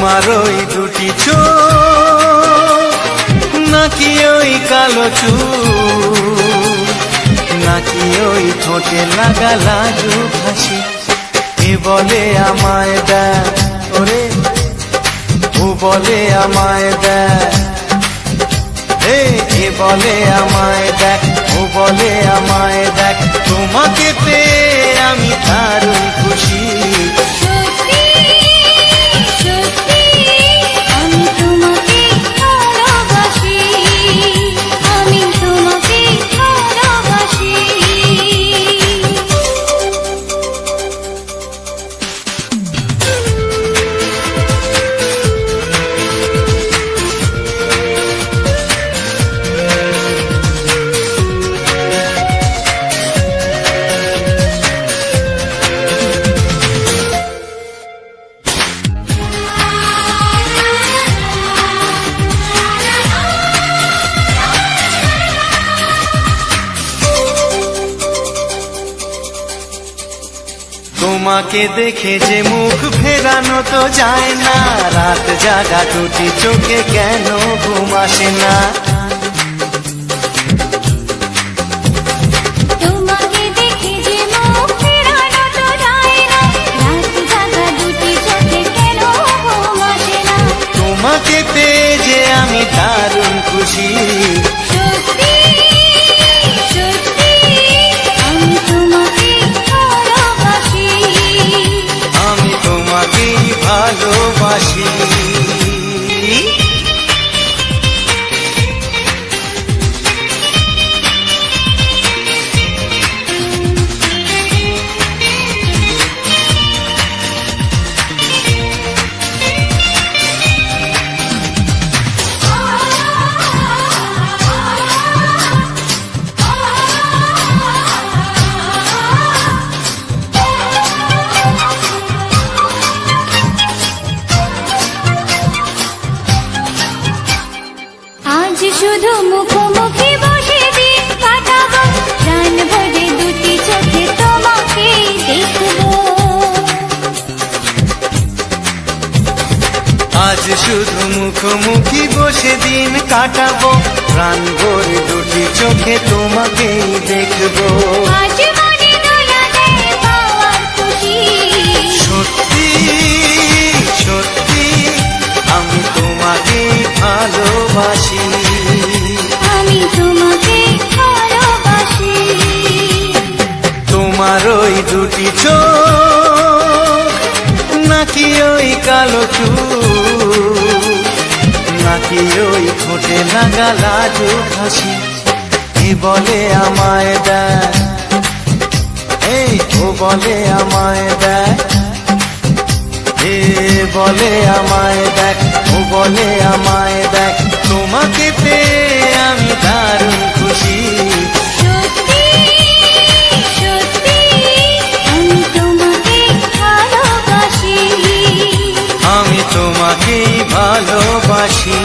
তোমার ওই দুটি চোখ নাকি ওই কালো চুল, নাকি ওই ঠোঁটে লাগা লাজুক হাসি। এ বলে আমায় দেখ ওরে, ও বলে আমায় দেখ, এ বলে আমায় দেখ, ও বলে আমায় দেখ, তোমাকে পেয়ে আমি দারুণ খুশি। তোমাকে দেখে যে মুখ ফেরানো তো যায় না, রাত জাগা দুটি চোখে কেন ঘুম আসে না। তোমাকে দেখে যে মুখ ফেরানো তো যায় না, রাত জাগা দুটি চোখে কেন ঘুম আসে না। তোমাকে পেয়ে যে আমি দারুণ খুশি। সত্যি সত্যি আমি তোমাকে ভালোবাসি, আমি তোমাকেই ভালোবাসি। আজ শুধু মুখোমুখি বসে দিন কাটাবো, প্রাণ ভরে দুটি চোখে তোমাকে দেখবো। আজ শুধু মুখোমুখি বসে দিন কাটাবো, প্রাণ ভরে দুটি চোখে তোমাকেই দেখবো। আজ মনে দোলা দেয় পাওয়ার খুশি। সত্যি সত্যি আমি তোমাকেই ভালোবাসি। আমি তোমাকে ভালোবাসি। তোমার ওই দুটি চোখ নাকি ওই কালো চুল, নাকি ওই ঠোঁটে লাগা লাজুক হাসি। এ বলে আমায় দেখ, এই ও বলে আমায় দেখ, এ বলে আমায় দেখ, ও বলে আমায় দেখ, তোমাকে পেয়ে আমি দারুণ খুশি। সত্যি সত্যি আমি তোমাকে ভালোবাসি, আমি তোমাকেই ভালোবাসি।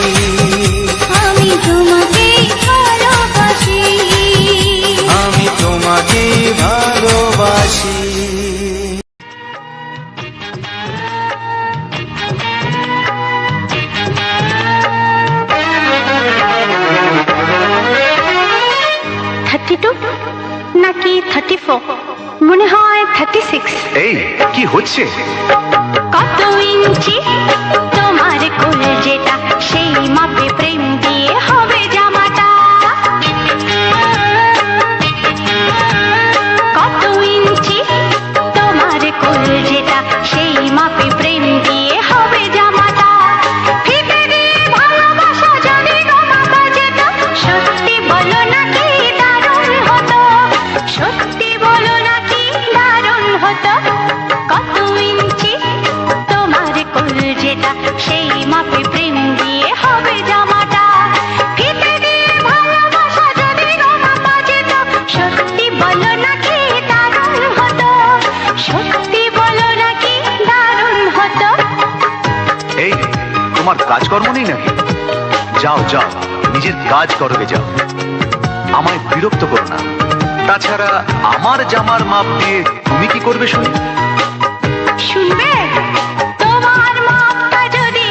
আমি তোমাকে ভালোবাসি, আমি তোমাকেই ভালোবাসি। নাকি 34, মনে হয় 36। এই কি হচ্ছে? কত ইঞ্চি তোমার কোল যেটা, সেই মাপে প্রেম দিয়ে হবে জামাটা। কত ইঞ্চি তোমার কোল যেটা, সেই মাপে প্রেম দিয়ে হবে জামাটা। ফিতে দিয়ে ভালোবাসা যদি গোমাপা যেত, সত্যি বলো নাকি দারুণ হতো, সত্যি বলো নাকি দারুণ হতো। কত ইঞ্চি তোমার কোল যেটা, সেই মাপে প্রেম দিয়ে হবে জামাটা। ফিতে দিয়ে ভালোবাসা যদি গোমাপা যেত, সত্যি বলো নাকি দারুণ হতো, সত্যি বলো নাকি দারুণ হতো। এই তোমার কাজকর্ম নেই নাকি? যাও যাও, নিজের কাজ করবে যাও, আমায় বিরক্ত করো না। তাছাড়া আমার জামার মাপ দিয়ে তুমি কি করবে শুনি? শুনবে, তোমার মাপটা যদি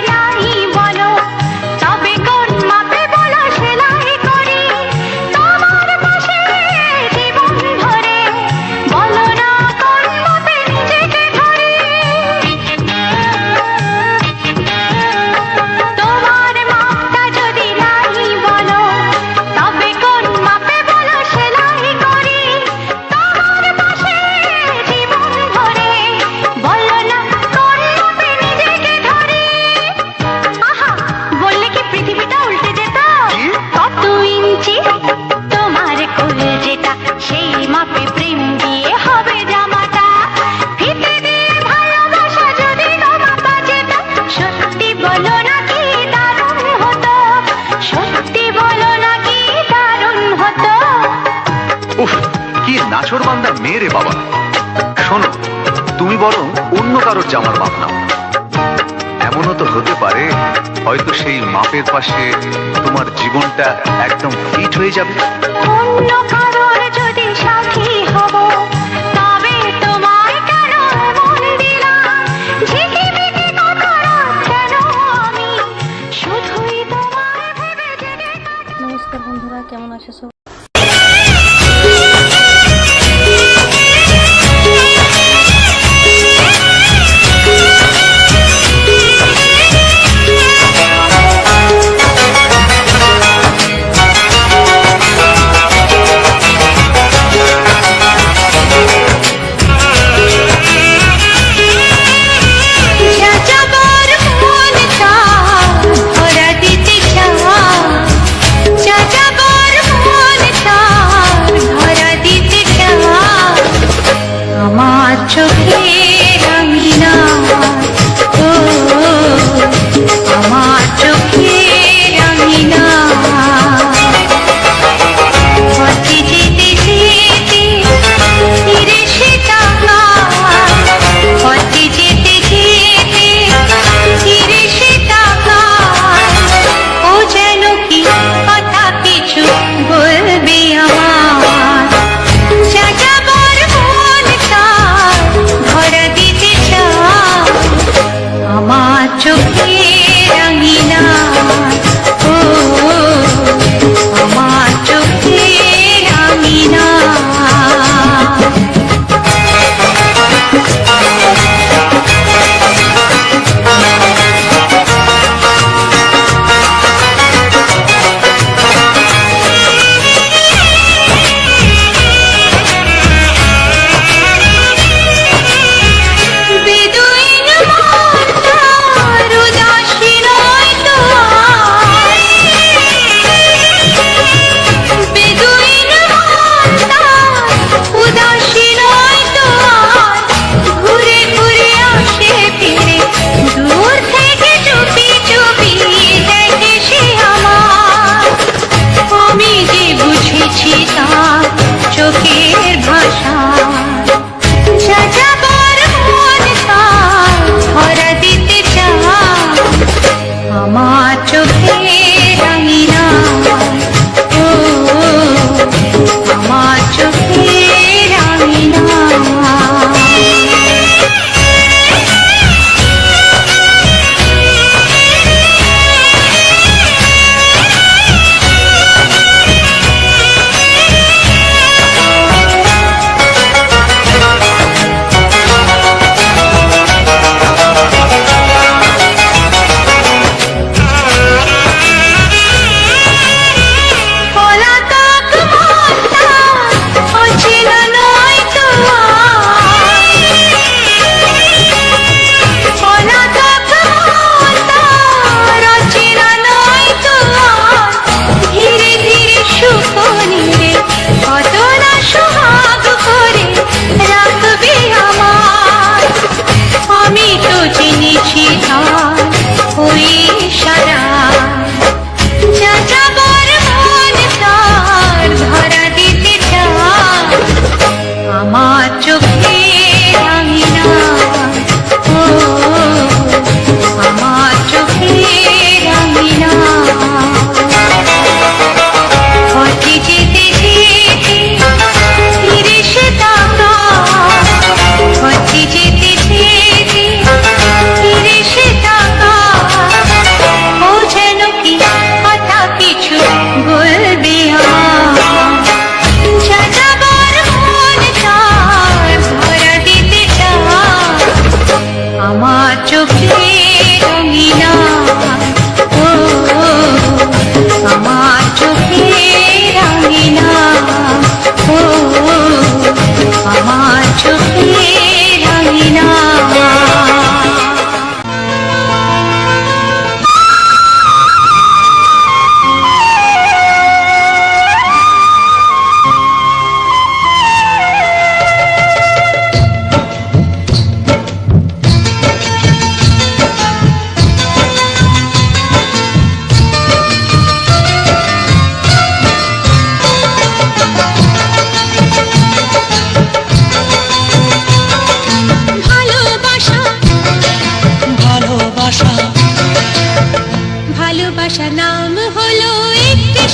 কি নাছর বান্দা মেয়ে রে বাবা। শোনো, তুমি বরং অন্য কারোর জামার মাপ নাও। এমনও তো হতে পারে হয়তো সেই মাপের পাশে তোমার জীবনটা একদম ফিট হয়ে যাবে। অন্য কারোর যদি সাথী হব তবে তোমায় কেন মন দিলাম, ঝিকিমিকি কত রাত কেন আমি শুধুই তোমায় ভেবে জেগে কাটাই। নমস্কার বন্ধুরা, কেমন আছো সব?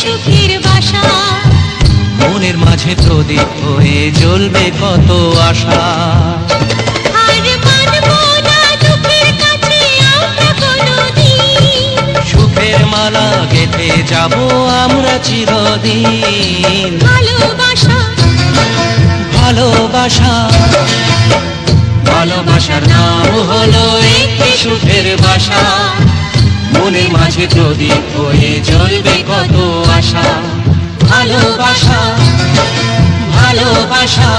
সুখের বাসা। মনের মাঝে প্রদীপ হয়ে জ্বলবে কত আশা। আর মানবো না দুঃখের কাছে আমরা কোনোদিন। সুখের মালা গেঁথে যাব আমরা চিরদিন। ভালোবাসা, ভালোবাসা, ভালোবাসার নাম হলো একটি সুখের বাসা। মনের মাঝে প্রদীপ হয়ে জ্বলবে কত আশা। ভালোবাসা, ভালোবাসা।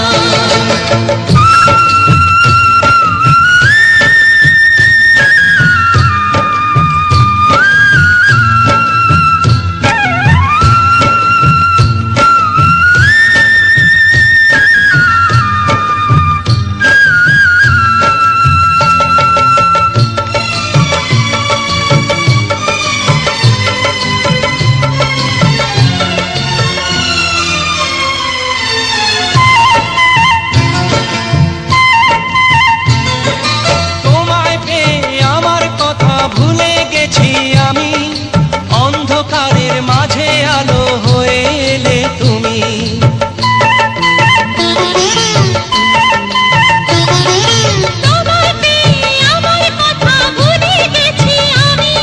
তোমায় পেয়ে আমার কথা ভুলে গেছি আমি। অন্ধকারের মাঝে আলো হয়ে এলে তুমি। তোমায় পেয়ে আমার কথা ভুলে গেছি আমি।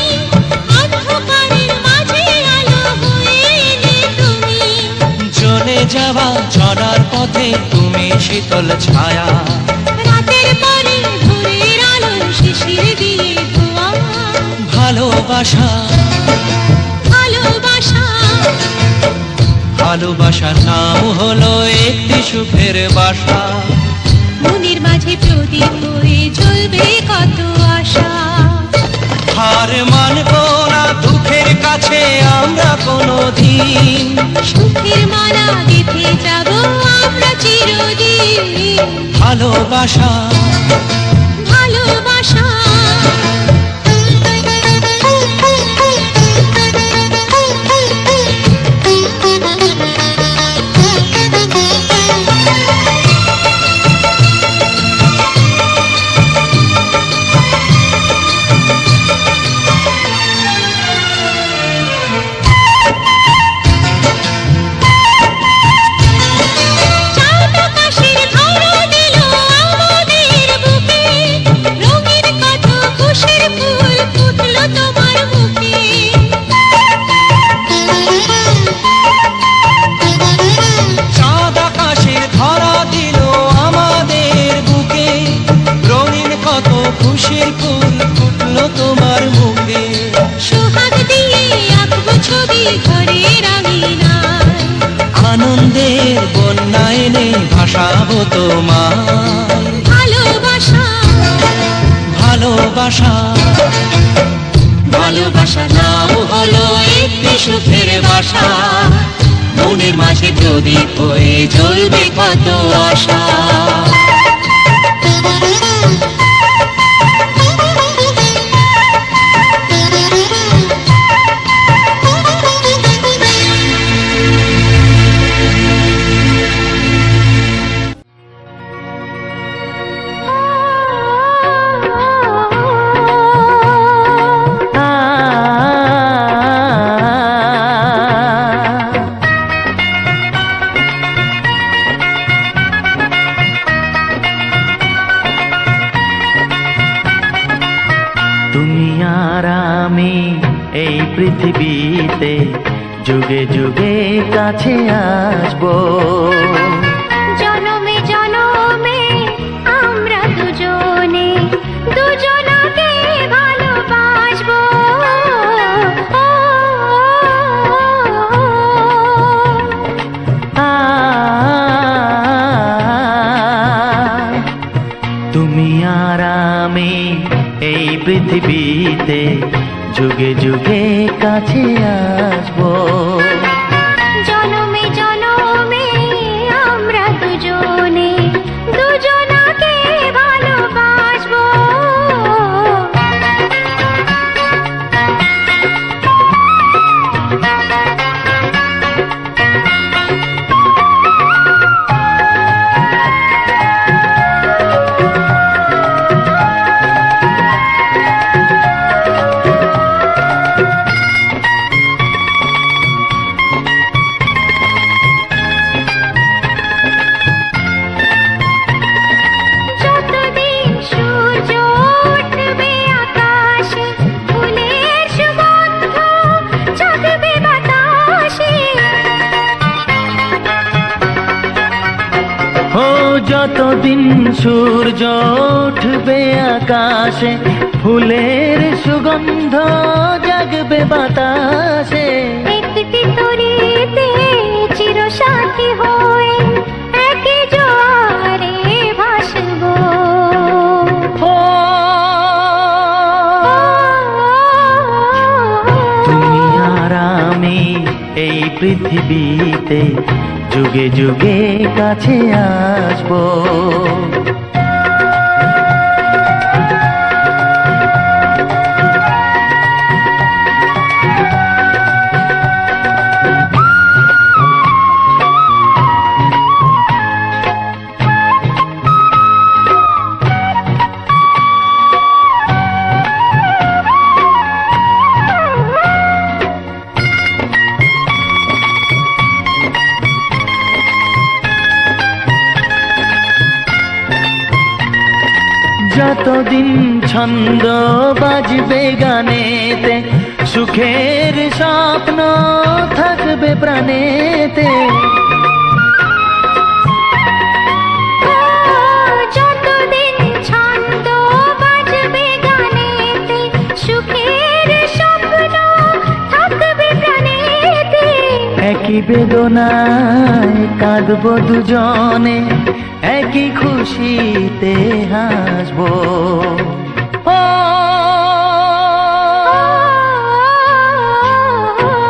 অন্ধকারের মাঝে আলো হয়ে এলে তুমি। চলে যাওয়া চলার পথে তুমি শীতল ছায়া। রাতের পরে ভোরের আলো শিশির দিয়ে ধোয়া। ভালোবাসা, ভালোবাসা, ভালোবাসার নাম হলো একটি সুখের বাসা। মনের মাঝে প্রদীপ হয়ে জ্বলবে কত আশা। হার মানবো না দুঃখের কাছে আমরা কোনোদিন। সুখের মালা গেঁথে যাব আমরা চিরদিন। ভালোবাসা, ভালোবাসা, চাঁদ আকাশের ধরা দিল আমাদের বুকে। রঙের কত খুশির ফুল ফুটলো তোমার মুখে। চাঁদ আকাশের ধরা দিল আমাদের বুকে। রঙিন কত খুশির ফুল ফুটলো তোমার মুখে। সোহাগ দিয়ে আঁকবো ছবি ঘরের আঙিনায়। আনন্দের বন্যা এনে ভাসাবো তোমায়। ভালোবাসা, ভালোবাসা, ভালোবাসার নাম হলো একটি সুখের বাসা। মনের মাঝে প্রদীপ হয়ে জ্বলবে কত আশা। তুমি আর আমি এই পৃথিবীতে যুগে যুগে কাছে আসবো। জনমে জনমে আমরা দুজনে দুজনাকে ভালোবাসবো। তুমি আর আমি এই পৃথিবীতে যুগে যুগে কাছে আসবো। জনমে জনমে আমরা দুজনে দুজনাকে ভালোবাসবো। যতদিন সূর্য উঠবে আকাশে, ফুলের সুগন্ধ জাগবে বাতাসে। একটি তরিতে চিরসাথী হয়ে একই জোয়ারে ভাসবো। ও তুমি আর আমি এই পৃথিবীতে যুগে যুগে কাছে আসবো। যতদিন ছন্দ বাজবে গানেতে, সুখের স্বপ্ন থাকবে প্রাণেতে। যতদিন ছন্দ বাজবে গানেতে, সুখের স্বপ্ন থাকবে প্রাণেতে। একই বেদনায় কাঁদবো দুজনে, একই খুশিতে হাসবো। ও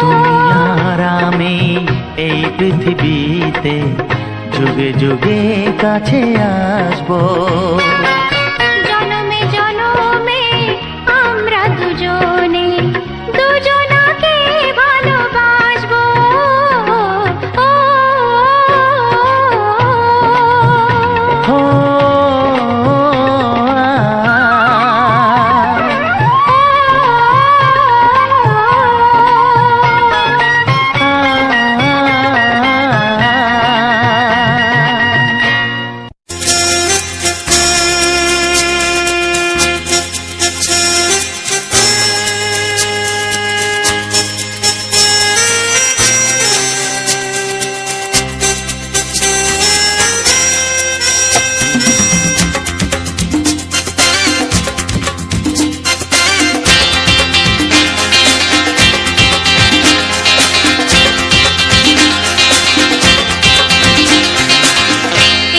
তুমি আর আমি এই পৃথিবীতে যুগে যুগে কাছে আসবো। জনমে জনমে আমরা দুজনে দুজনাকে ভালোবাসবো। ও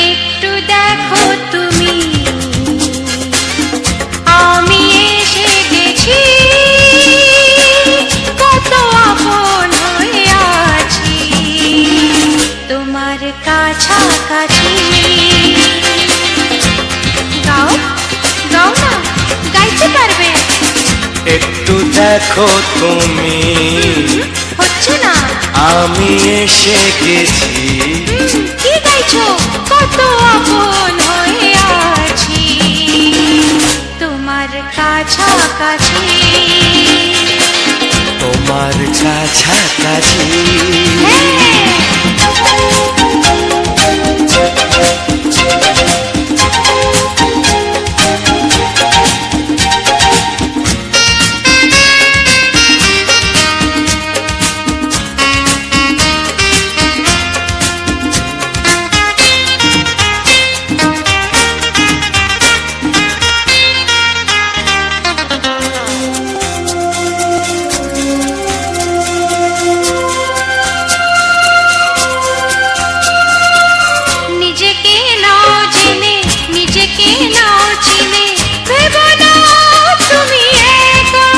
একটু দেখো তুমি, আমি এসে গেছি, কত আপন হয়ে আছি তোমার কাছাকাছি। গাও গাও না, গাইতে পারবে? একটু দেখো তুমি, হচ্ছে না। আমি এসে গেছি, কি গাইছো? কত আপন হয়ে আছি তোমার কাছাকাছি। তোমার কাছাকাছি। নিজেকে নাও জেনে, নিজেকে নাও চিনে, ভেবো না তুমি একা।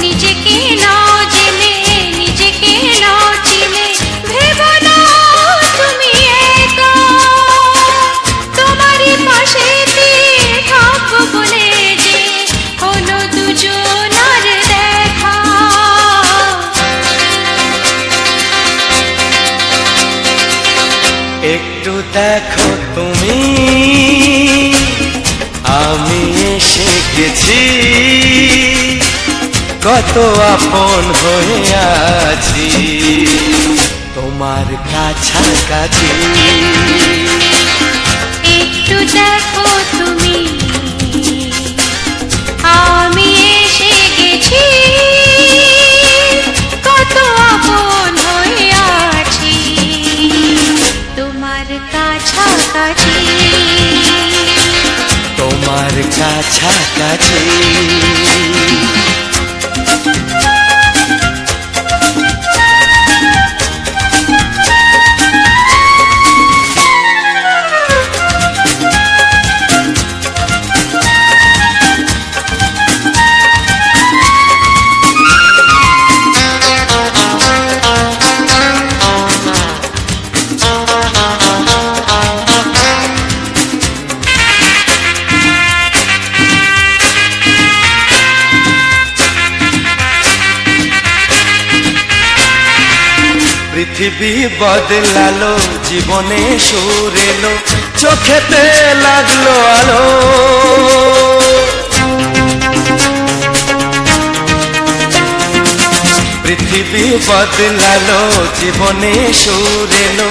নিজেকে নাও জেনে, নিজেকে নাও চিনে, ভেবো না তুমি একা। তোমারই পাশেতে থাকবো বলে যে হলো দুজনার দেখা। একটু দেখো তুমি, আমি এসে গেছি, কত আপন হয়ে আছি তোমার কাছাকাছি। একটু দেখো তুমি, আমি এসে গেছি, কত আপন পৃথিবী বদলালো, জীবনে সুর এলো, চোখেতে লাগলো আলো। পৃথিবী বদলালো, জীবনে সুর এলো,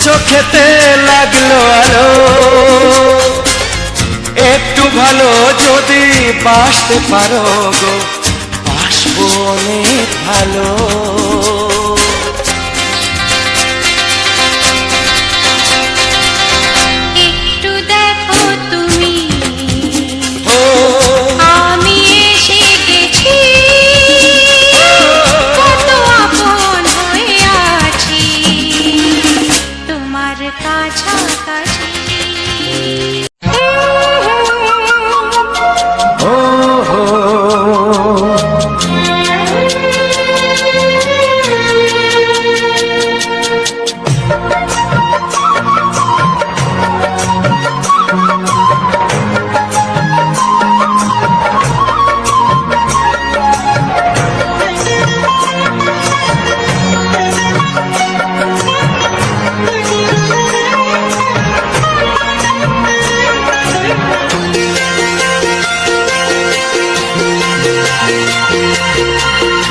চোখেতে লাগলো আলো। একটু ভালো যদি বাসতে পারো গো, বাসবো অনেক ভালো। একটু দেখো তুমি, ও আমি এসে গেছি, কত আপন হয়ে আছি তোমার কাছাকাছি। ও হো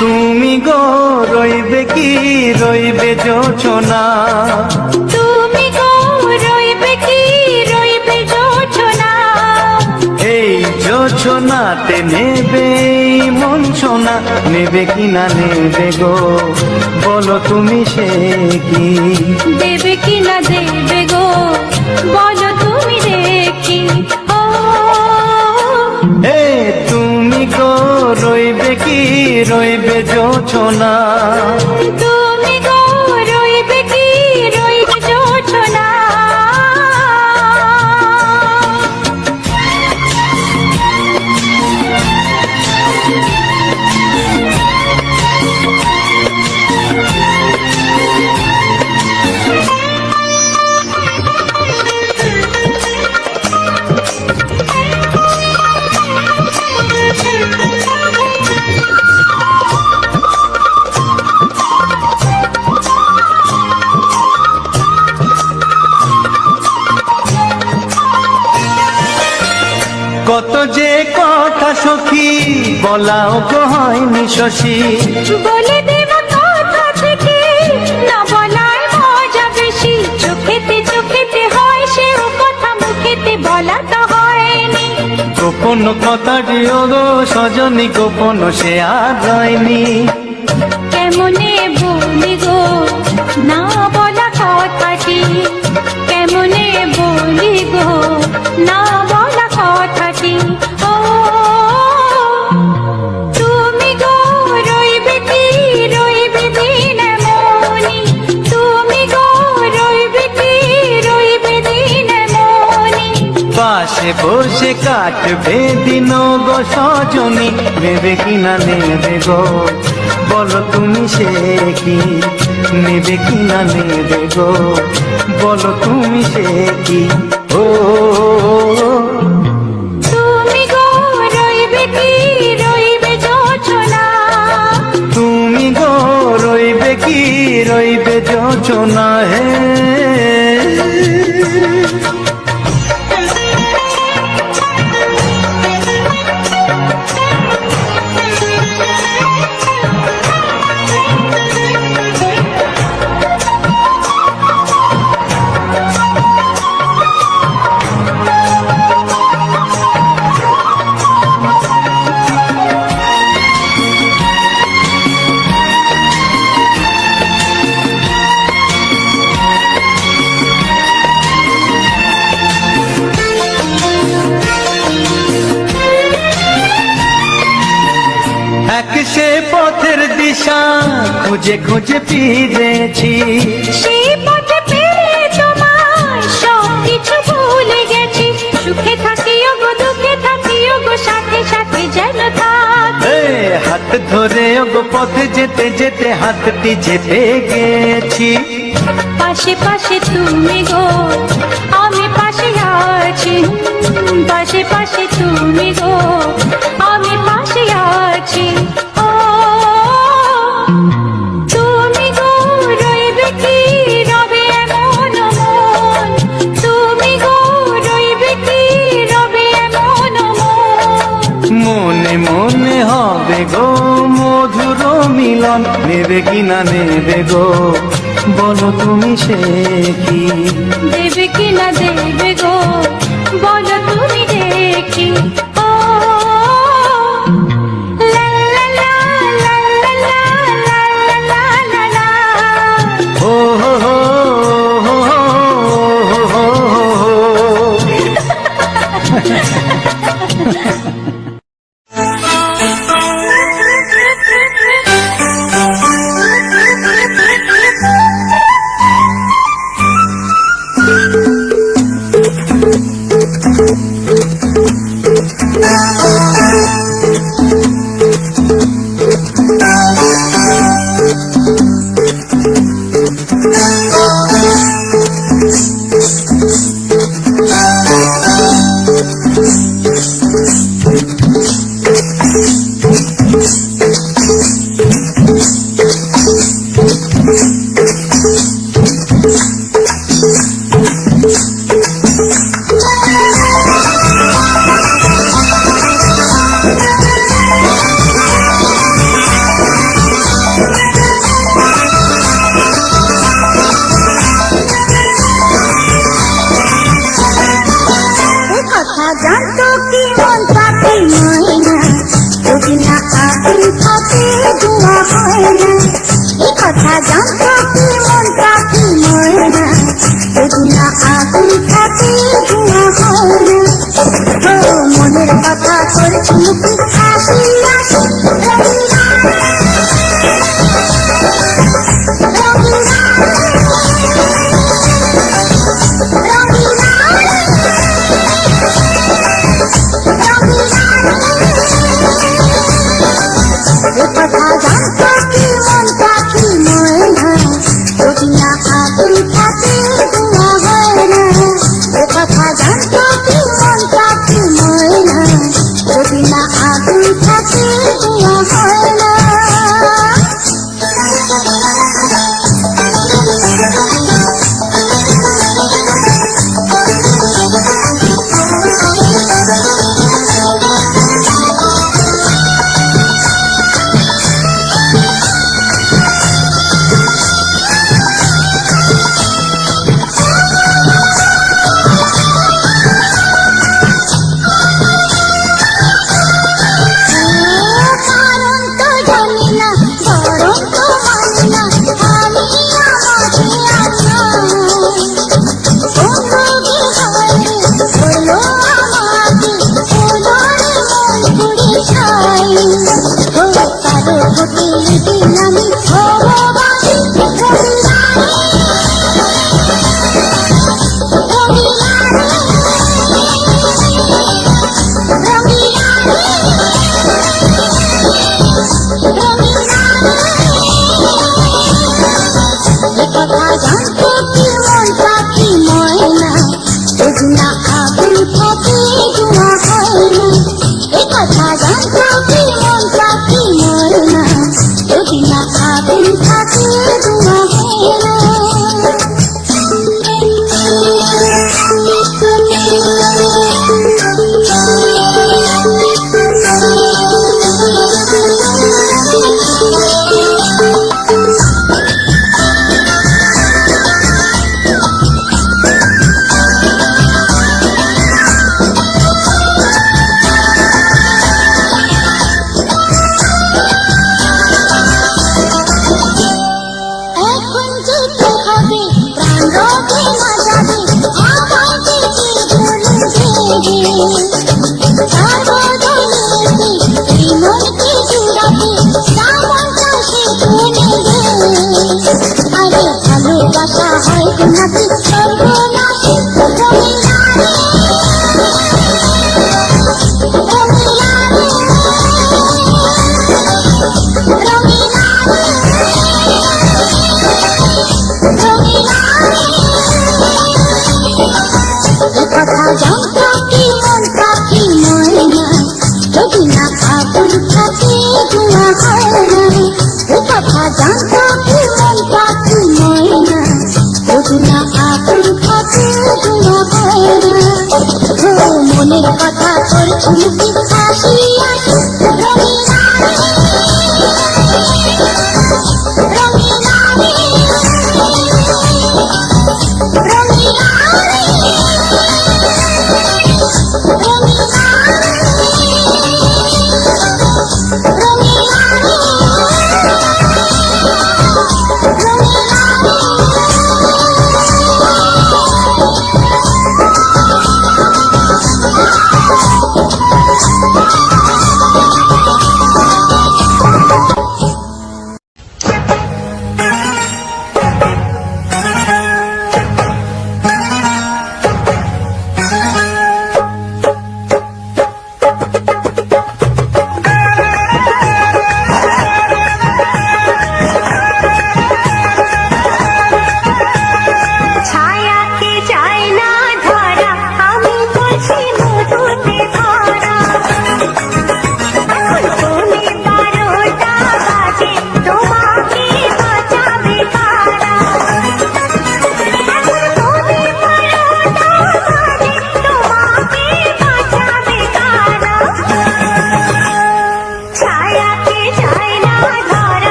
তুমি গো রইবে কি রইবে জোছনা, তুমি গো রইবে কি রইবে জোছনা, এই জোছনাতে নেবে এই মন সোনা, নেবে কি না নেবে গো বলো তুমি সে কি। দেবে কি না দেবে গো বলো তুমি দেখি। ও এ তুমি গো রইবে কি রইবে জোছনা, তুমি গো রইবে কি রইবে জোছনা। কত যে কথা সখী বলাও গো হয়নি শশী, বলে দেব কথা থেকে না বলার মজা বেশি, চোখেতে চোখেতে হয় সেও কথা মুখেতে বলা তো হয়নি। গোপন কথাটি ও গো সজনী গোপন সে আর রয়নি। কেমনে বলি গো না বলা কথাটি, কেমনে বলি গো না বলা কথাটি। ও তুমি গো রইবে কি রইবে দিন মনি, তুমি গো রইবে কি রইবে দিন মনি। পাশে বসে কাটবে দিন গো সজনী, নেবে কি না নেবে গো বলো তুমি সে কি। নেবে কি না নেবে গো বলো তুমি সে কি। ও তুমি গো রইবে কি রইবে জোছনা, তুমি গো রইবে কি রইবে যোচনা হে। এক সে পথের দিশা খুঁজে খুঁজে ফিরেছি, সেই পথে পেয়ে তোমায় সব কিছু ভুলে গেছি। সুখে থাকিও গো দুঃখে থাকিও গো সাথে সাথে যেন থাক। এ হাত ধরে গো পথে যেতে যেতে হাতটি যেতে গেছি। পাশে পাশে তুমি গো আমি পাশে আছি, পাশে পাশে তুমি গো আমি পাশে আছি। ও তুমি গো রইবে কি নেবে কি না নেবে গো, বলো তুমি সে কি? দেবে কি না দেবে গো, বলো তুমি দেখি। ও লা লা লা লা লা লা লা লা লা। ও হো হো হো হো হো হো। জানতো কি মন পাখি ময়না, যদি না আগুন থাকে ধোঁয়া হয় না। এই কথা জানতো কি মন পাখি ময়না, যদি না আগুন থাকে ধোঁয়া হয় না। ও মনের কথা করছি মুখে হাসি হাসি, রঙিনা রঙিনা রঙিনা। কথা জানতো কি মন পাখি ময়না, যদি না আগুন থাকে ধোঁয়া হয় না। কথা জানতো কি মন পাখি ময়না, যদি না আগুন থাকে ধোঁয়া হয় না। কারণ তো জানি না, বরং তো মানি না, আমি আমাকে বন্ধুকে হয়ে বলো আমাকে, ওদরে মন পুড়ে ছাই। ও কারো হতে দিন আমি ভগবান কথা জানতো কি মন পাখি ময়না, যদি না আগুন থাকে ধোঁয়া হয় না। এ কথা জানতো কি মন পাখি ময়না, যদি না আগুন থাকে ধোঁয়া হয় না। এখন যেতে হবে প্রাণ রবে না যাবে, আমাকে কি বলুন দেবে। তার বদলে এই মনকে জুড়াবে, তেমনটা সে নেবে। আরে ভালোবাসা হয় নাকি সর্বনাশী, রঙিনা রে রঙিনা রে রঙিনা কথা জানতো কি মন পাখি ময়না, যদি না আগুন থাকে ধোঁয়া হয় না। কথা জানতো কি মন পাখি ময়না, যদি না আগুন থাকে ধোঁয়া হয় না। ও মনের কথা করছি মুখে হাসি হাসি, রঙিনা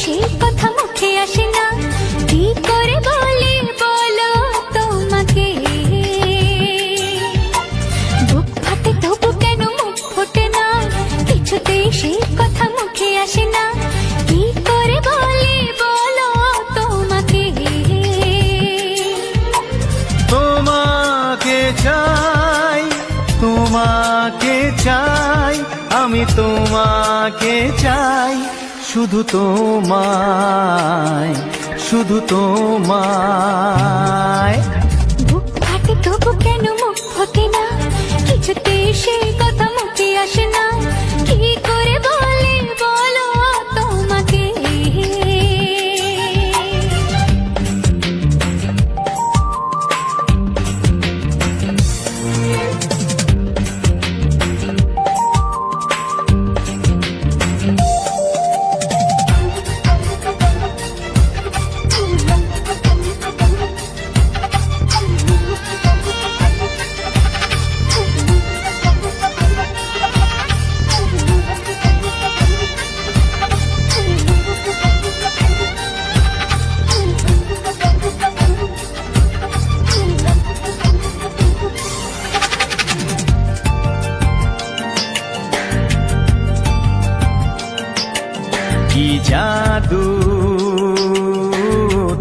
সেই কথা মুখে আসে না, কি করে বলি বলো তোমাকে। বুক ফাটে তবু কেন মুখ ফোটে না, কিছুতেই সেই কথা মুখে আসে না, কি করে বলি বলো তোমাকে। তোমাকে চাই, তোমাকে চাই, আমি তোমাকে চাই, শুধু তোমায়, শুধু তোমায়। বুক ফাটে তবু কেন মুখ ফোটে না, কিছুতেই সেই কথা মুখে আসে না, কি করে বলি বলো তোমাকে। কি জাদু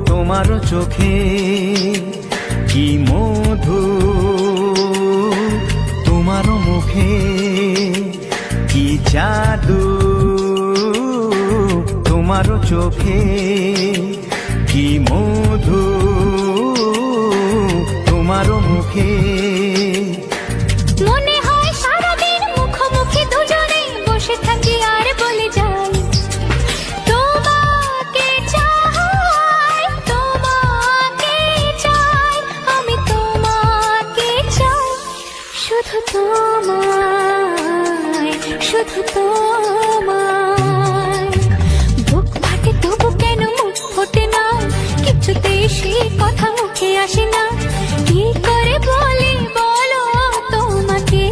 তোমার চোখে, কি মধু তোমার মুখে, কি জাদু তোমার চোখে, কি মধু তোমার মুখে। মনে হয় সারাদিন মুখোমুখি দুজনে বসে থাকি আর বলে যাই, তোমাকে চাই, তোমাকে চাই, আমি তোমাকে চাই, শুধু তোমায়, শুধু তোমায়। বুক ফাটে তবু কেন মুখ ফোটে না, কিছুতেই সেই কথা মুখে আসে না, কি করে বলি বলো তোমাকে।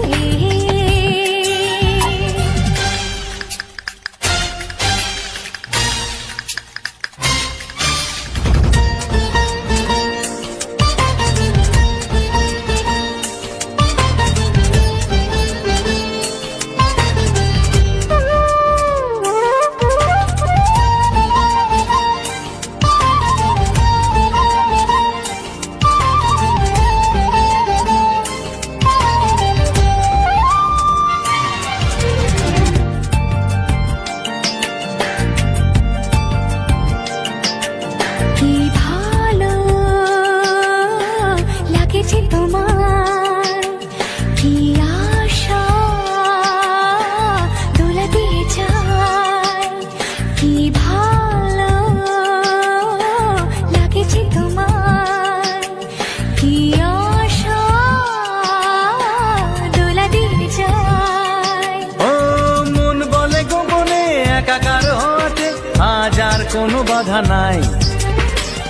কি ভালো লাগেছে তোমার, কি আশা দোলা দিয়ে যায়, কি ভালো লাগেছে তোমার, কি আশা দোলা দিয়ে যায়। ও মন বলে গোপনে একাকার হতে, আজ আর কোনো বাধা নাই,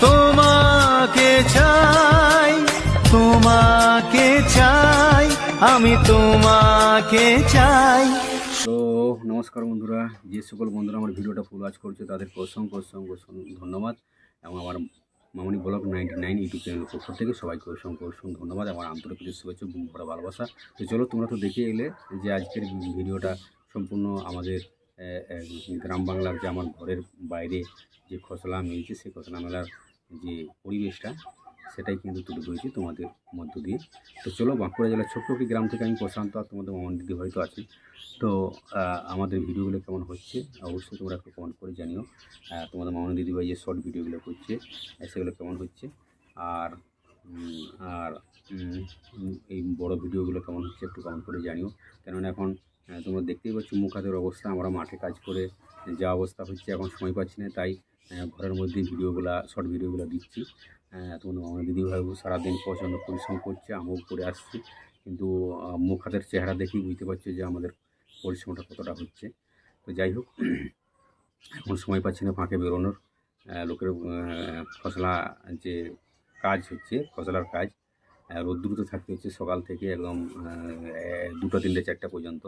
তোমাকে চাই, তোমাকে চাই, আমি তোমাকে চাই। তো নমস্কার বন্ধুরা, যে সকল বন্ধুরা আমার ভিডিওটা ফুল ওয়াচ করছে তাদেরকে অসংখ্য অসংখ্য ধন্যবাদ, এবং আমার মামনি ব্লগ 99 ইউটিউব চ্যানেলের পক্ষ থেকে সবাইকে অসংখ্য অসংখ্য ধন্যবাদ এবং আন্তরিক শুভেচ্ছা, বুক ভরা ভালোবাসা। তো চলো, তোমরা তো দেখে এলে যে আজকের ভিডিওটা সম্পূর্ণ আমাদের গ্রাম বাংলার যে আমার ঘরের বাইরে যে খসলা মেলছে, সেই খসলা মেলার যে পরিবেশটা সেটাই কিন্তু তুলে ধরেছি তোমাদের মধ্য দিয়ে। তো চলো, বাঁকুড়া জেলার ছোট্ট একটি গ্রাম থেকে আমি প্রশান্ত, আর তোমাদের মামন দিদি হয়তো আছে। তো আমাদের ভিডিওগুলো কেমন হচ্ছে অবশ্যই তোমরা একটু কমেন্ট করে জানিও। তোমাদের মামন দিদিভাই যে শর্ট ভিডিওগুলো করছে সেগুলো কেমন হচ্ছে, আর আর এই বড় ভিডিওগুলো কেমন হচ্ছে একটু কমেন্ট করে জানিও। কেননা এখন তোমরা দেখতেই পাচ্ছ মুখ হাতের অবস্থা, আমরা মাঠে কাজ করে যা অবস্থা হচ্ছে এখন সময় পাচ্ছি না, তাই ঘরের মধ্যে ভিডিওগুলো শর্ট ভিডিওগুলো দিচ্ছি। তোমাদের মামন দিদিভাই সারাদিন প্রচণ্ড পরিশ্রম করছে, আমিও করে আসছি, কিন্তু মুখ হাতের চেহারা দেখেই বুঝতে পারছি যে আমাদের পরিশ্রমটা কতটা হচ্ছে। তো যাই হোক, এখন সময় পাচ্ছি না ফাঁকে বেরোনোর। লোকের ফসলা যে কাজ হচ্ছে, ফসলার কাজ রোদ্দুরতে থাকতে হচ্ছে সকাল থেকে একদম 2টা 3টে 4টা পর্যন্ত,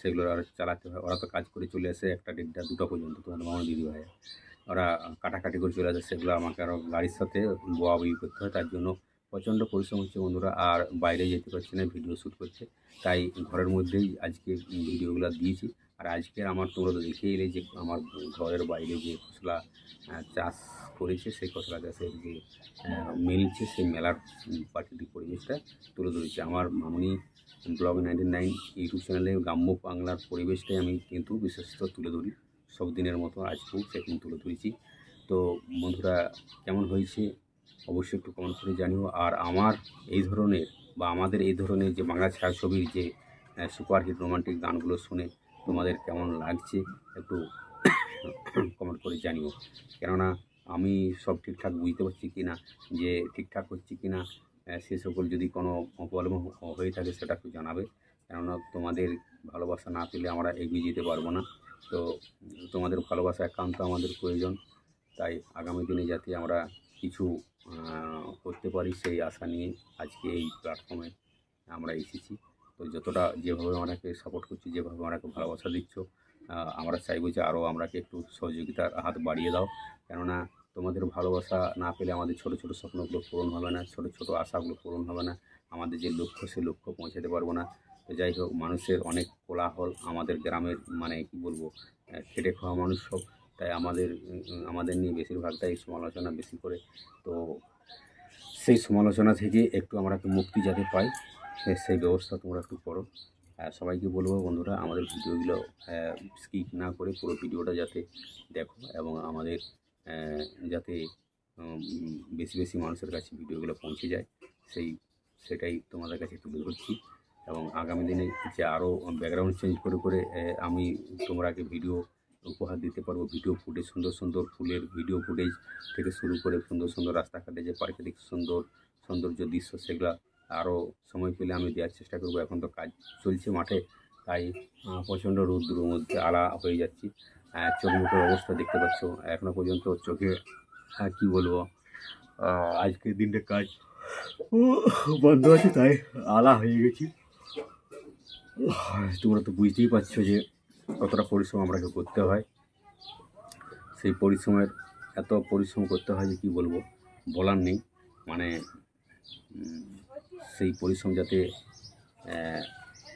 সেগুলো আর চালাতে হয়। ওরা তো কাজ করে চলে আসে 1টা 1.5টা 2টা পর্যন্ত, তোমাদের মামা দিদি ভাই। ওরা কাটাকাটি করে চলে যায়, সেগুলো আমাকে আরও গাড়ির সাথে বোয়াবুয়ি করতে হয়। তার জন্য প্রচণ্ড পরিশ্রম হচ্ছে বন্ধুরা, আর বাইরে যেতে পারছি না ভিডিও শ্যুট করতে, তাই ঘরের মধ্যেই আজকে ভিডিওগুলো দিয়েছি। আর আজকের আমার তোমরা তো দেখেই এলে যে আমার ঘরের বাইরে যে খসলা চাষ করেছে, সেই খসলা চাষের যে মিলছে, সেই মেলার প্রাকৃতিক পরিবেশটা তুলে ধরেছে। আমার মামনি ব্লগ 99 ইউটিউব চ্যানেলে গ্রাম্য বাংলার পরিবেশটাই আমি কিন্তু বিশেষত তুলে ধরি, সব দিনের মতো আজকেও সেখানে তুলে ধরেছি। তো বন্ধুরা, কেমন হয়েছে অবশ্যই একটু কমেন্ট করে জানিও। আর আমার এই ধরনের বা আমাদের এই ধরনের যে বাংলা ছায়াছবির যে সুপারহিট রোমান্টিক গানগুলো শুনে তোমাদের কেমন লাগছে একটু কমেন্ট করে জানিও। কেননা আমি সব ঠিকঠাক বুঝতে পারছি কি না, যে ঠিকঠাক হচ্ছে কি না, সে সকল যদি কোনো প্রবলেম হয়ে থাকে সেটা একটু জানাবে। কেননা তোমাদের ভালোবাসা না পেলে আমরা এগিয়ে যেতে পারবো না। তো তোমাদের ভালোবাসা একান্ত আমাদের প্রয়োজন। তাই আগামী দিনে যাতে আমরা কিছু করতে পারি সেই আশা নিয়ে আজকে এই প্ল্যাটফর্মে আমরা এসেছি। তো যতটা যেভাবে আমাকে সাপোর্ট করছো, যেভাবে আমাকে ভালোবাসা দিচ্ছ, আমরা চাইবো যে আরও আমরাকে একটু সহযোগিতার হাত বাড়িয়ে দাও। কেননা তোমাদের ভালোবাসা না পেলে আমাদের ছোট ছোট স্বপ্নগুলো পূরণ হবে না, ছোট ছোট আশাগুলো পূরণ হবে না, আমাদের যে লক্ষ্য সে লক্ষ্য পৌঁছাতে পারবো না। তো যাই হোক, মানুষের অনেক কোলাহল আমাদের গ্রামের, মানে কি বলবো, খেটে খাওয়া মানুষ সব, তাই আমাদের নিয়ে বেশিরভাগটাই সমালোচনা বেশি করে। তো সেই সমালোচনা থেকে একটু আমরা মুক্তি যাতে পাই, সেই ব্যবস্থা তোমরা একটু করো। সবাইকে বলবো বন্ধুরা, আমাদের ভিডিওগুলো স্কিপ না করে পুরো ভিডিওটা যাতে দেখো, এবং আমাদের যাতে বেশি বেশি মানুষের কাছে ভিডিওগুলো পৌঁছে যায়, সেটাই তোমাদের কাছে তুলে ধরছি। এবং আগামী দিনে যে আরও ব্যাকগ্রাউন্ড চেঞ্জ করে করে আমি তোমরাকে ভিডিও উপহার দিতে পারবো, ভিডিও ফুটেজ, সুন্দর সুন্দর ফুলের ভিডিও ফুটেজ থেকে শুরু করে সুন্দর সুন্দর রাস্তাঘাটে যে প্রাকৃতিক সৌন্দর্য দৃশ্য, সেগুলো আরও সময় পেলে আমি দেওয়ার চেষ্টা করবো। এখন তো কাজ চলছে মাঠে, তাই প্রচণ্ড রৌদ্রের মধ্যে আলা হয়ে যাচ্ছি। চোখ মুখের অবস্থা দেখতে পাচ্ছ, এখনও পর্যন্ত চোখে কী বলবো, আজকের দিনটা কাজ বন্ধ আছে, তাই আলা হয়ে গেছি। তোমরা তো বুঝতেই পারছো যে কতটা পরিশ্রম আমাকে করতে হয়। সেই পরিশ্রমের এত পরিশ্রম করতে হয় যে কী বলবো, বলার নেই। মানে সেই পরিশ্রম যাতে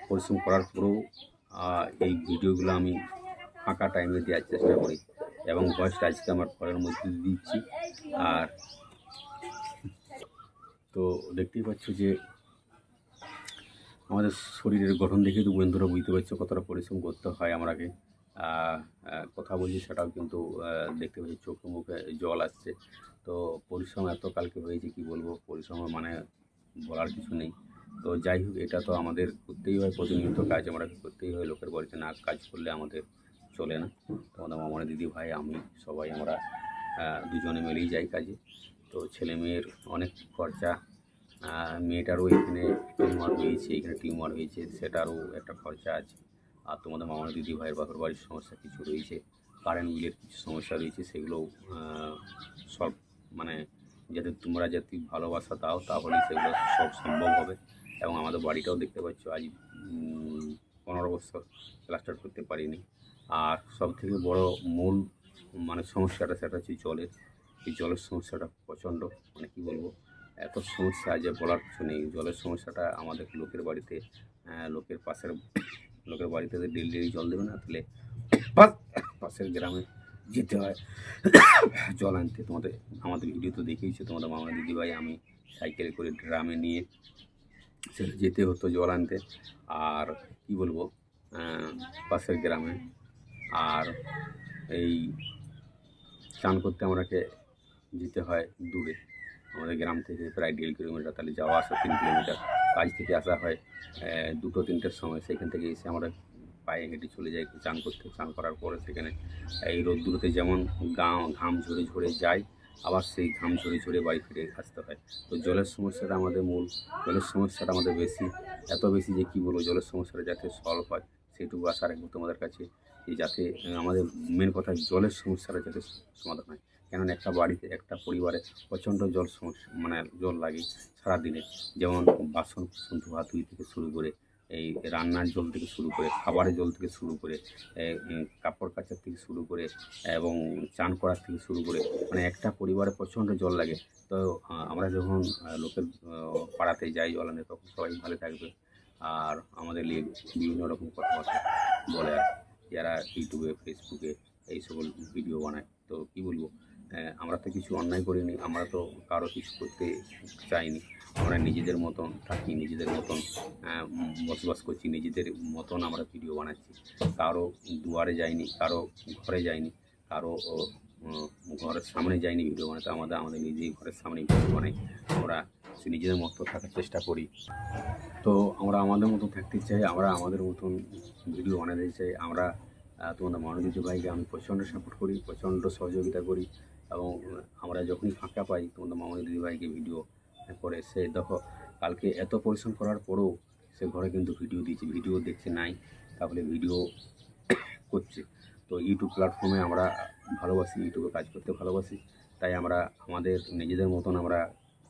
পরিশ্রম করার পরেও এই ভিডিওগুলো আমি ফাঁকা টাইমে দেওয়ার চেষ্টা করি, এবং ভয়েসটা আজকে আমার ঘরের মধ্যে দিচ্ছি। আর তো দেখতেই পাচ্ছ যে আমাদের শরীরের গঠন দেখে তো বন্ধুরা বুঝতে পারছো কতটা পরিশ্রম করতে হয় আমাকে। কথা বলছি সেটাও কিন্তু দেখতে পাচ্ছি চোখে মুখে জল আসছে। তো পরিশ্রম এত কালকে হয়েছে, কি বলবো, পরিশ্রমের মানে বলার কিছু নেই। তো যাই হোক, এটা তো আমাদের করতেই হয়, প্রতিনিয়ত কাজ আমরা করতেই হয়। লোকের বাড়িতে না কাজ করলে আমাদের চলে না। তোমাদের মামার দিদি ভাই আমি সবাই আমরা দুজনে মিলেই যাই কাজে। তো ছেলে মেয়ের অনেক খরচা, মেয়েটারও এখানে টিউমার হয়েছে, এখানে টিউমার হয়েছে, সেটারও একটা খরচা আছে। আর তোমাদের মামার দিদি ভাইয়ের বাপের বাড়ির সমস্যা কিছু রয়েছে, কারেন্ট বিলের কিছু সমস্যা রয়েছে, সেগুলোও সলভ, মানে যাতে তোমরা যাতে ভালোবাসা দাও তাহলে সেগুলো সব সম্ভব হবে। এবং আমাদের বাড়িটাও দেখতে পাচ্ছ আজ 15 বছর প্লাস্টার করতে পারিনি। আর সবথেকে বড় মূল মানে সমস্যাটা, সেটা হচ্ছে জলের। এই জলের সমস্যাটা প্রচণ্ড, মানে কী বলবো, এত সমস্যা যে বলার কিছু নেই। জলের সমস্যাটা আমাদের লোকের বাড়িতে, লোকের বাড়িতে ডেলি জল দেবে না, তাহলে পাশের গ্রামে যেতে হয় জল আনতে। আমাদের ভিডিও তো দেখেইছো, তোমাদের মামা দিদিভাই আমি সাইকেলে করে ড্রামে নিয়ে সেটা যেতে হতো জল আনতে। আর কি বলবো, পাশের গ্রামে। আর এই চান করতে আমাকে যেতে হয় দূরে, আমাদের গ্রাম থেকে প্রায় 1.5 কিলোমিটার, তাহলে যাওয়া আসা 3 কিলোমিটার। কাজ থেকে আসা হয় 2-3টের সময়, সেখান থেকে এসে আমরা পায়ে হেঁটে চলে যাই চান করতে। চান করার পরে সেখানে এই রোদ্দুরতে যেমন ঘাম ঝরে ঝরে যায়, আবার সেই ঘাম ঝরে ঝরে বাড়ি ফিরে আসতে হয়। তো জলের সমস্যাটা আমাদের মূল, জলের সমস্যাটা আমাদের বেশি, এত বেশি যে কী বলবো, জলের সমস্যাটা যাতে সলভ হয় সেটুকু আশা রাখবো তোমাদের কাছে, যে যাতে আমাদের মেন কথা জলের সমস্যাটা যাতে সমাধান হয়। কেননা একটা বাড়িতে, একটা পরিবারে প্রচণ্ড জল সমস্যা, মানে জল লাগে সারাদিনে। যেমন বাসন ধোয়া ধুই থেকে শুরু করে এই রান্নার জল থেকে শুরু করে, খাবারের জল থেকে শুরু করে, কাপড় কাচার থেকে শুরু করে এবং চান করার থেকে শুরু করে, মানে একটা পরিবারে প্রচণ্ড জল লাগে। তো আমরা যখন লোকের পাড়াতে যাই জল আনতে, তখন সবাই ভালো থাকবে আর আমাদের নিয়ে বিভিন্ন রকম কথাবার্তা বলে আর যারা ইউটিউবে ফেসবুকে এই সকল ভিডিও বানায়। তো কী বলবো, আমরা তো কিছু অন্যায় করিনি, আমরা তো কারো কিছু করতে চাইনি, আমরা নিজেদের মতন থাকি, নিজেদের মতন বসবাস করছি, নিজেদের মতন আমরা ভিডিও বানাচ্ছি। কারো দুয়ারে যাইনি, কারো ঘরে যাইনি, কারো ঘরের সামনে যাইনি ভিডিও বানাতে। আমাদের নিজেই ঘরের সামনে ভিডিও বানাই। আমরা নিজেদের মতো থাকার চেষ্টা করি। তো আমরা আমাদের মতো থাকতে চাই, আমরা আমাদের মতন ভিডিও বানাতে চাই। আমরা তোমাদের মনোজিৎ ভাইকে আমি প্রচণ্ড সাপোর্ট করি, প্রচণ্ড সহযোগিতা করি এবং আমরা যখনই ফাঁকা পাই তোমাদের মামনি দিদি ভাইকে ভিডিও করে। সে দেখো কালকে এত পরিশ্রম করার পরেও সে ঘরে কিন্তু ভিডিও দিয়েছে, ভিডিও দেখছে নাই তাহলে ভিডিও করছে। তো ইউটিউব প্ল্যাটফর্মে আমরা ভালোবাসি, ইউটিউবে কাজ করতে ভালোবাসি, তাই আমরা আমাদের নিজেদের মতন আমরা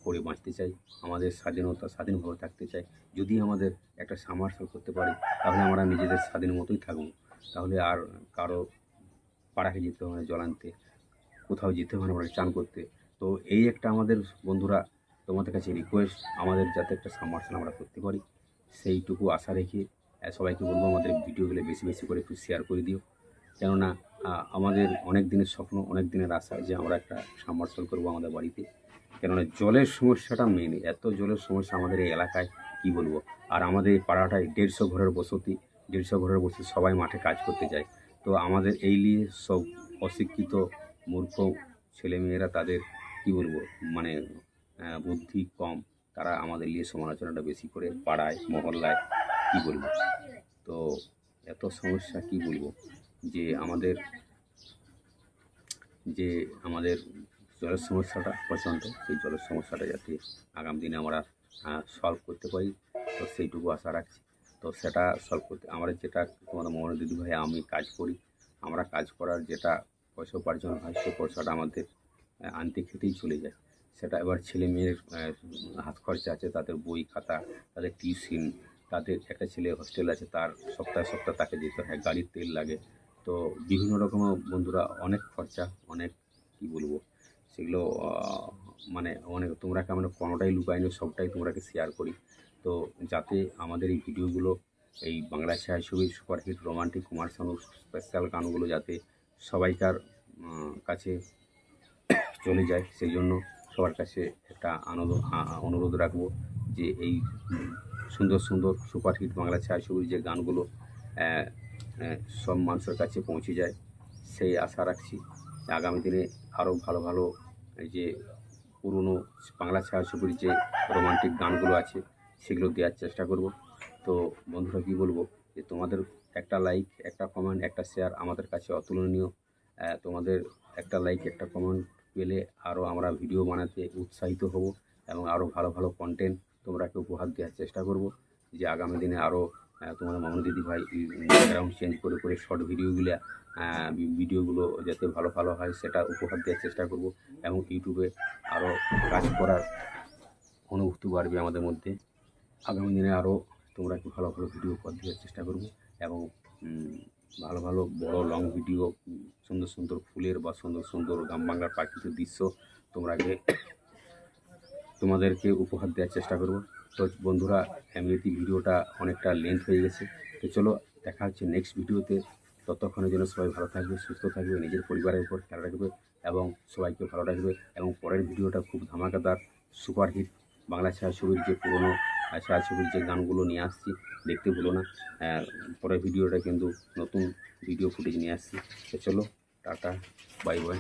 করে বাঁচতে চাই, আমাদের স্বাধীনভাবে থাকতে চাই। যদি আমাদের একটা সামারসেল করতে পারি তাহলে আমরা নিজেদের স্বাধীন মতোই থাকবো, তাহলে আর কারো পাড়াকে যেতে হবে না জল আনতে, কোথাও যেতে হবে না আমরা চান করতে। তো এই একটা আমাদের বন্ধুরা তোমাদের কাছে রিকোয়েস্ট, আমাদের যাতে একটা সাবমার্সেল আমরা করতে পারি সেইটুকু আশা রেখে সবাইকে বলবো আমাদের ভিডিওগুলো বেশি বেশি করে একটু শেয়ার করে দিও। কেননা আমাদের অনেক দিনের স্বপ্ন, অনেক দিনের আশা যে আমরা একটা সাবমার্সেল করবো আমাদের বাড়িতে। কেননা জলের সমস্যাটা মেন, এত জলের সমস্যা আমাদের এই এলাকায় কী বলবো। আর আমাদের এই পাড়াটায় 150 ঘরের বসতি, 150 ঘরের বসতি, সবাই মাঠে কাজ করতে যায়। তো আমাদের এই নিয়ে সব অশিক্ষিত মূর্খ ছেলেমেয়েরা, তাদের কী বলবো মানে বুদ্ধি কম, তারা আমাদের নিয়ে সমালোচনাটা বেশি করে পাড়ায় মহল্লায়, কী বলবো। তো এত সমস্যা কী বলবো যে আমাদের জলের সমস্যাটা প্রচণ্ড, সেই জলের সমস্যাটা যাতে আগামী দিনে আমরা সলভ করতে পারি, তো সেইটুকু আশা রাখছি। তো সেটা সলভ করতে আমরা যেটা তোমাদের মোহন দিদি ভাই আমি কাজ করি, আমরা কাজ করার যেটা পয়সা উপার্জন হয় সেই পয়সাটা আমাদের আনতে খেতেই চলে যায়। সেটা এবার ছেলে মেয়ের হাত খরচা আছে, তাদের বই খাতা, তাদের টিউশন, তাদের একটা ছেলে হোস্টেল আছে, তার সপ্তাহে সপ্তাহে তাকে যেতে হয়, গাড়ির তেল লাগে। তো বিভিন্ন রকম বন্ধুরা অনেক খরচা, অনেক কী বলবো সেগুলো মানে অনেক তোমরা আমরা কোনোটাই লুকাইনি, সবটাই তোমরাকে শেয়ার করি। তো যাতে আমাদের এই ভিডিওগুলো, এই বাংলা ছায়াছবি superhit romantic Kumar Sanu special গানগুলো যাতে সবাইকার কাছে চলে যায়, সেই জন্য সবার কাছে একটা অনুরোধ রাখবো যে এই সুন্দর সুন্দর সুপারহিট বাংলা ছায়াছবির যে গানগুলো সব মানুষের কাছে পৌঁছে যায়, সেই আশা রাখছি। আগামী দিনে আরও ভালো ভালো যে পুরনো বাংলা ছায়াছবির যে রোমান্টিক গানগুলো আছে সেগুলো দেওয়ার চেষ্টা করব। তো বন্ধুরা কী বলবো যে তোমাদের একটা লাইক, একটা কমেন্ট, একটা শেয়ার আমাদের কাছে অতুলনীয়। তোমাদের একটা লাইক, একটা কমেন্ট পেলে আরও আমরা ভিডিও বানাতে উৎসাহিত হব এবং আরও ভালো ভালো কন্টেন্ট তোমরাকে উপহার দেওয়ার চেষ্টা করব, যে আগামী দিনে আরও তোমাদের মামনি দিদি ভাই ব্যাকগ্রাউন্ড চেঞ্জ করে করে শর্ট ভিডিওগুলো যাতে ভালো ভালো হয় সেটা উপহার দেওয়ার চেষ্টা করব এবং ইউটিউবে আরও কাজ করার অনুভূতি বাড়বে আমাদের মধ্যে। আগামী দিনে আরও তোমরা একটু ভালো ভালো ভিডিও উপহার দেওয়ার চেষ্টা করব এবং ভালো ভালো বড় লং ভিডিও, সুন্দর সুন্দর ফুলের বা সুন্দর সুন্দর গ্রাম বাংলার প্রাকৃতিক দৃশ্য তোমাদেরকে উপহার দেওয়ার চেষ্টা করব। তো বন্ধুরা এমনিতেই ভিডিওটা অনেকটা লেন্থ হয়ে গেছে, তো চলো দেখা হচ্ছে নেক্সট ভিডিওতে। ততক্ষণের জন্য সবাই ভালো থাকবে, সুস্থ থাকবে, নিজের পরিবারের উপর খেয়াল রাখবে এবং সবাইকে ভালো রাখবে। এবং পরের ভিডিওটা খুব ধামাকাদার সুপারহিট বাংলা ছায়াছবির যে পুরনো ছায়াছবির যে গানগুলো নিয়ে আসছি, দেখতে ভুলো না। পরের ভিডিওটা কিন্তু নতুন ভিডিও ফুটেজ নিয়ে আসছি। তো চলো টাটা, বাই বাই।